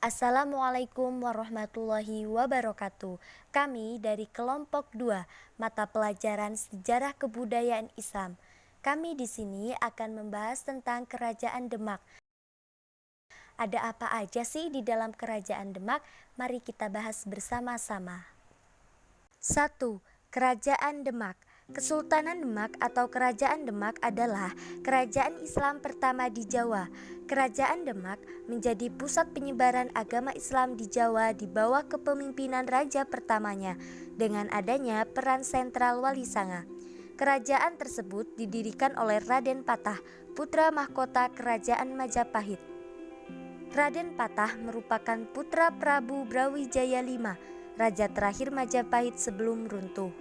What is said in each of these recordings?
Assalamualaikum warahmatullahi wabarakatuh. Kami dari kelompok 2 mata pelajaran Sejarah Kebudayaan Islam. Kami di sini akan membahas tentang Kerajaan Demak. Ada apa aja sih di dalam Kerajaan Demak? Mari kita bahas bersama-sama. 1. Kerajaan Demak. Kesultanan Demak atau Kerajaan Demak adalah kerajaan Islam pertama di Jawa. Kerajaan Demak menjadi pusat penyebaran agama Islam di Jawa di bawah kepemimpinan raja pertamanya dengan adanya peran sentral Wali Sanga. Kerajaan tersebut didirikan oleh Raden Patah, putra mahkota Kerajaan Majapahit. Raden Patah merupakan putra Prabu Brawijaya V, raja terakhir Majapahit sebelum runtuh.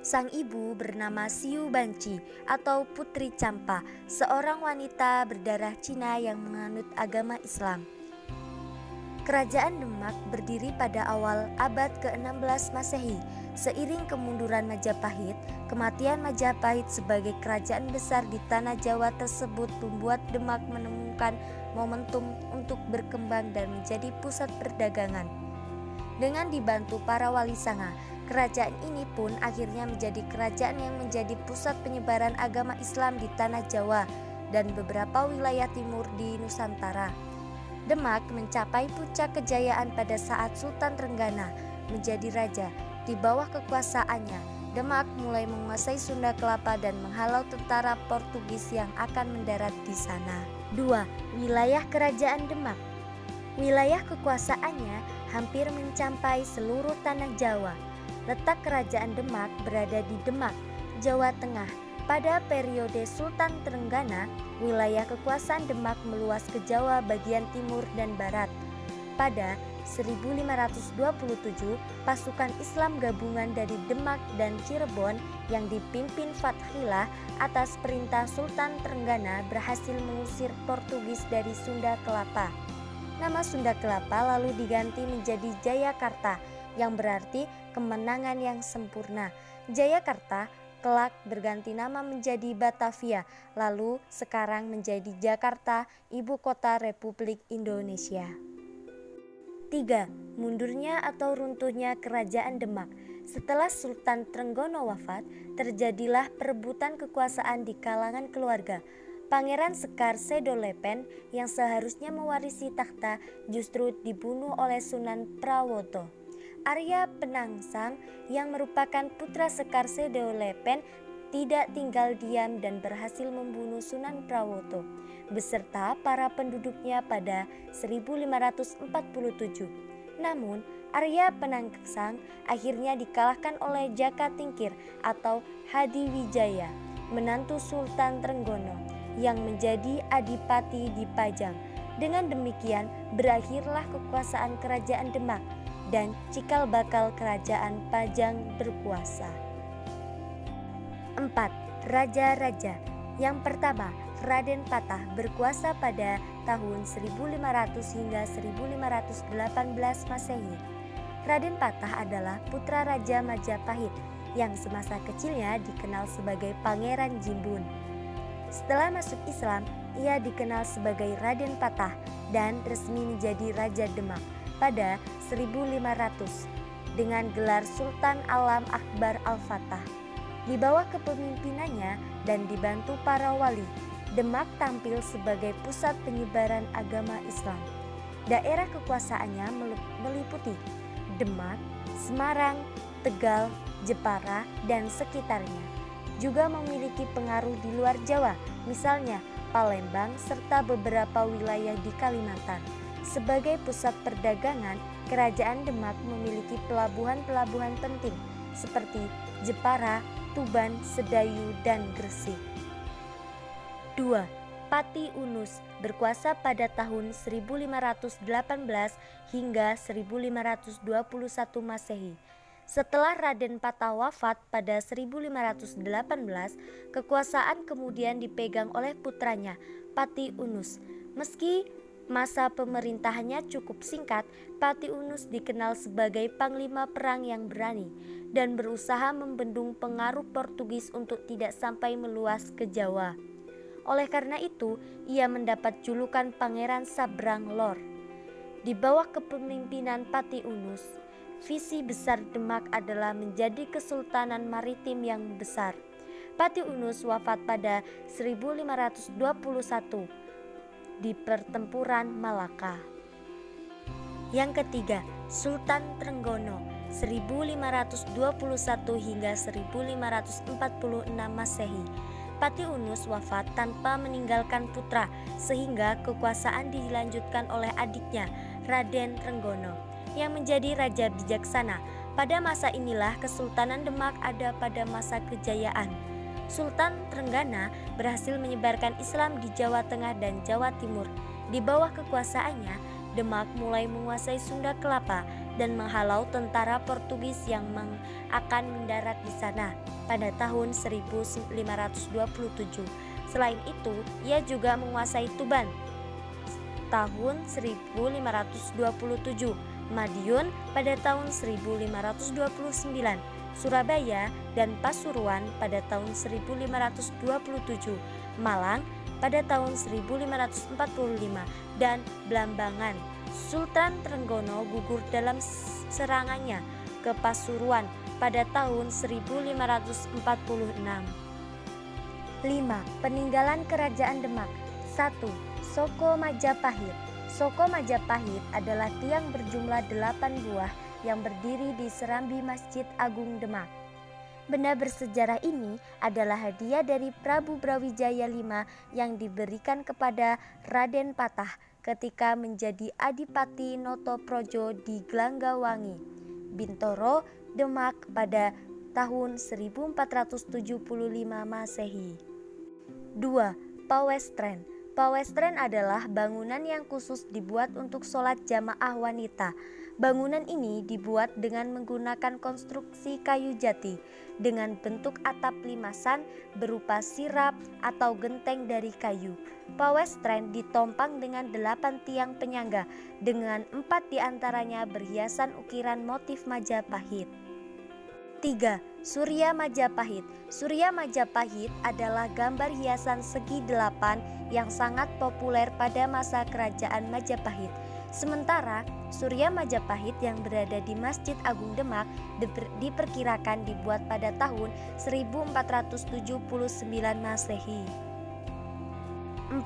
Sang ibu bernama Siu Banci atau Putri Campa, seorang wanita berdarah Cina yang menganut agama Islam. Kerajaan Demak berdiri pada awal abad ke-16 Masehi. Seiring kemunduran Majapahit, kematian Majapahit sebagai kerajaan besar di tanah Jawa tersebut membuat Demak menemukan momentum untuk berkembang dan menjadi pusat perdagangan. Dengan dibantu para wali sanga, kerajaan ini pun akhirnya menjadi kerajaan yang menjadi pusat penyebaran agama Islam di tanah Jawa dan beberapa wilayah timur di Nusantara. Demak mencapai puncak kejayaan pada saat Sultan Trenggana menjadi raja. Di bawah kekuasaannya, Demak mulai menguasai Sunda Kelapa dan menghalau tentara Portugis yang akan mendarat di sana. 2. Wilayah Kerajaan Demak. Wilayah kekuasaannya hampir mencapai seluruh tanah Jawa. Letak Kerajaan Demak berada di Demak, Jawa Tengah. Pada periode Sultan Trenggana, wilayah kekuasaan Demak meluas ke Jawa bagian timur dan barat. Pada 1527, pasukan Islam gabungan dari Demak dan Cirebon yang dipimpin Fathillah atas perintah Sultan Trenggana berhasil mengusir Portugis dari Sunda Kelapa. Nama Sunda Kelapa lalu diganti menjadi Jayakarta yang berarti kemenangan yang sempurna. Jayakarta kelak berganti nama menjadi Batavia, lalu sekarang menjadi Jakarta, ibu kota Republik Indonesia. 3. Mundurnya atau runtuhnya Kerajaan Demak. Setelah Sultan Trenggono wafat, terjadilah perebutan kekuasaan di kalangan keluarga. Pangeran Sekar Sedolepen yang seharusnya mewarisi takhta justru dibunuh oleh Sunan Prawoto. Arya Penangsang yang merupakan putra Sekar Sedolepen tidak tinggal diam dan berhasil membunuh Sunan Prawoto beserta para penduduknya pada 1547. Namun, Arya Penangsang akhirnya dikalahkan oleh Jaka Tingkir atau Hadi Wijaya, menantu Sultan Trenggono, yang menjadi adipati di Pajang. Dengan demikian, berakhirlah kekuasaan Kerajaan Demak dan cikal bakal Kerajaan Pajang berkuasa. 4. Raja-raja. Yang pertama, Raden Patah berkuasa pada tahun 1500 hingga 1518 Masehi. Raden Patah adalah putra Raja Majapahit yang semasa kecilnya dikenal sebagai Pangeran Jimbun. Setelah masuk Islam, ia dikenal sebagai Raden Patah dan resmi menjadi Raja Demak pada 1500 dengan gelar Sultan Alam Akbar Al-Fatah. Di bawah kepemimpinannya dan dibantu para wali, Demak tampil sebagai pusat penyebaran agama Islam. Daerah kekuasaannya meliputi Demak, Semarang, Tegal, Jepara, dan sekitarnya. Juga memiliki pengaruh di luar Jawa, misalnya Palembang serta beberapa wilayah di Kalimantan. Sebagai pusat perdagangan, Kerajaan Demak memiliki pelabuhan-pelabuhan penting seperti Jepara, Tuban, Sedayu, dan Gresik. 2. Pati Unus berkuasa pada tahun 1518 hingga 1521 Masehi. Setelah Raden Patah wafat pada 1518, kekuasaan kemudian dipegang oleh putranya, Pati Unus. Meski masa pemerintahannya cukup singkat, Pati Unus dikenal sebagai panglima perang yang berani dan berusaha membendung pengaruh Portugis untuk tidak sampai meluas ke Jawa. Oleh karena itu, ia mendapat julukan Pangeran Sabrang Lor. Di bawah kepemimpinan Pati Unus, visi besar Demak adalah menjadi kesultanan maritim yang besar. Pati Unus wafat pada 1521 di pertempuran Malaka. Yang ketiga, Sultan Trenggono 1521 hingga 1546 Masehi. Pati Unus wafat tanpa meninggalkan putra, sehingga kekuasaan dilanjutkan oleh adiknya, Raden Trenggono, yang menjadi raja bijaksana. Pada masa inilah Kesultanan Demak ada pada masa kejayaan. Sultan Trenggana berhasil menyebarkan Islam di Jawa Tengah dan Jawa Timur. Di bawah kekuasaannya, Demak mulai menguasai Sunda Kelapa dan menghalau tentara Portugis yang akan mendarat di sana pada tahun 1527. Selain itu, ia juga menguasai Tuban tahun 1527, Madiun pada tahun 1529, Surabaya dan Pasuruan pada tahun 1527, Malang pada tahun 1545, dan Blambangan. Sultan Trenggono gugur dalam serangannya ke Pasuruan pada tahun 1546. 5. Peninggalan Kerajaan Demak. 1. Soko Majapahit. Soko Majapahit adalah tiang berjumlah 8 buah yang berdiri di serambi Masjid Agung Demak. Benda bersejarah ini adalah hadiah dari Prabu Brawijaya V yang diberikan kepada Raden Patah ketika menjadi Adipati Notoprojo di Glanggawangi, Bintoro, Demak pada tahun 1475 Masehi. 2. Pawestren. Pawestren adalah bangunan yang khusus dibuat untuk sholat jamaah wanita. Bangunan ini dibuat dengan menggunakan konstruksi kayu jati dengan bentuk atap limasan berupa sirap atau genteng dari kayu. Pawestren ditompang dengan 8 tiang penyangga dengan 4 diantaranya berhiasan ukiran motif Majapahit. 3. Surya Majapahit. Surya Majapahit adalah gambar hiasan segi 8 yang sangat populer pada masa kerajaan Majapahit. Sementara Surya Majapahit yang berada di Masjid Agung Demak diperkirakan dibuat pada tahun 1479 Masehi. 4.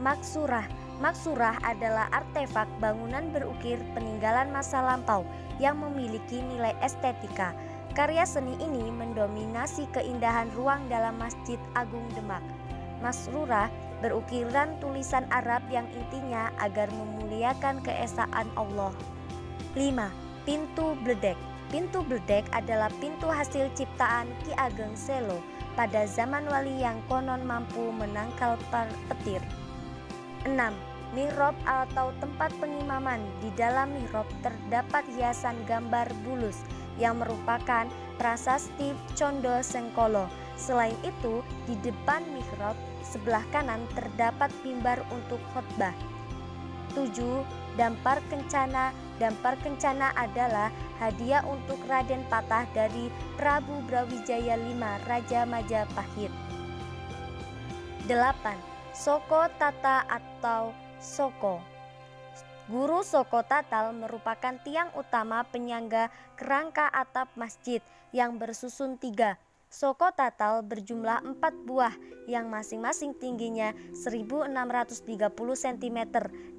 Maksurah. Maksurah adalah artefak bangunan berukir peninggalan masa lampau yang memiliki nilai estetika. Karya seni ini mendominasi keindahan ruang dalam Masjid Agung Demak. Maksurah berukiran tulisan Arab yang intinya agar memuliakan keesaan Allah. 5. Pintu Bledek. Pintu Bledek adalah pintu hasil ciptaan Ki Ageng Selo pada zaman wali yang konon mampu menangkal petir. 6. Mihrab atau tempat pengimaman. Di dalam mihrab terdapat hiasan gambar bulus yang merupakan prasasti Condo Sengkolo. Selain itu, di depan mihrab sebelah kanan terdapat mimbar untuk khotbah. 7. Dampar Kencana. Dampar Kencana adalah hadiah untuk Raden Patah dari Prabu Brawijaya V, Raja Majapahit. 8. Soko Tata atau Soko. Guru Soko Tatal merupakan tiang utama penyangga kerangka atap masjid yang bersusun 3. Soko Tatal berjumlah 4 buah yang masing-masing tingginya 1630 cm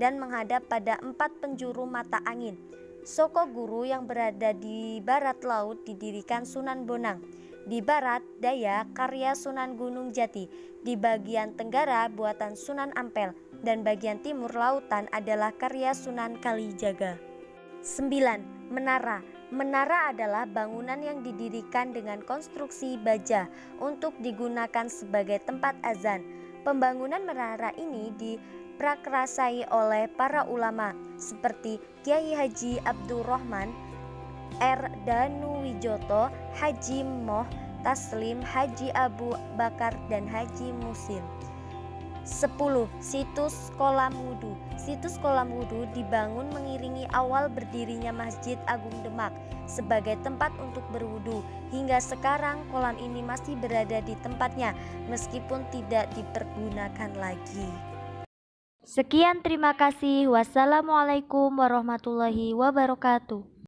dan menghadap pada 4 penjuru mata angin. Soko Guru yang berada di barat laut didirikan Sunan Bonang. Di barat daya karya Sunan Gunung Jati, di bagian tenggara buatan Sunan Ampel, dan bagian timur lautan adalah karya Sunan Kalijaga. 9. Menara. Menara adalah bangunan yang didirikan dengan konstruksi baja untuk digunakan sebagai tempat azan. Pembangunan menara ini diprakrasai oleh para ulama seperti Kiai Haji Abdurrahman R. Danuwijoto, Haji Moh Taslim, Haji Abu Bakar, dan Haji Musin. 10. Situs Kolam Wudu. Situs Kolam Wudu dibangun mengiringi awal berdirinya Masjid Agung Demak sebagai tempat untuk berwudu. Hingga sekarang kolam ini masih berada di tempatnya meskipun tidak dipergunakan lagi. Sekian, terima kasih. Wassalamualaikum warahmatullahi wabarakatuh.